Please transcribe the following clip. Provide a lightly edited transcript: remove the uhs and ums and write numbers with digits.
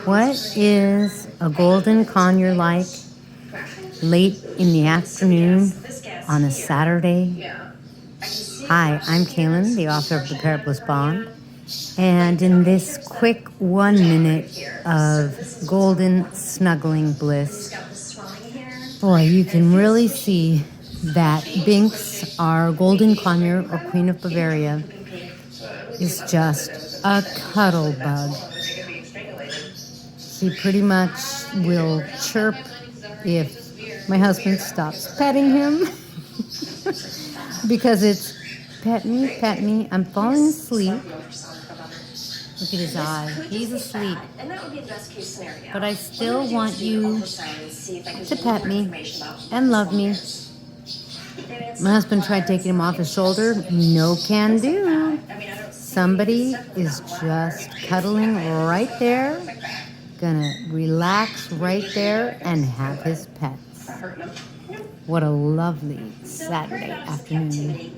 What is a golden conure like late in the afternoon on a Saturday? Hi, I'm Kaylin, the author of The Parrot Bliss Bond, and in this quick 1 minute of golden snuggling bliss, boy, you can really see that Binx, our golden conure or Queen of Bavaria, is just a cuddle bug. He pretty much will chirp if my husband stops petting him because it's pet me, I'm falling asleep. Look at his eye, he's asleep. But I still want you to pet me and love me. My husband tried taking him off his shoulder, no can do. Somebody is just cuddling right there, gonna relax right there and have his pets. What a lovely Saturday afternoon.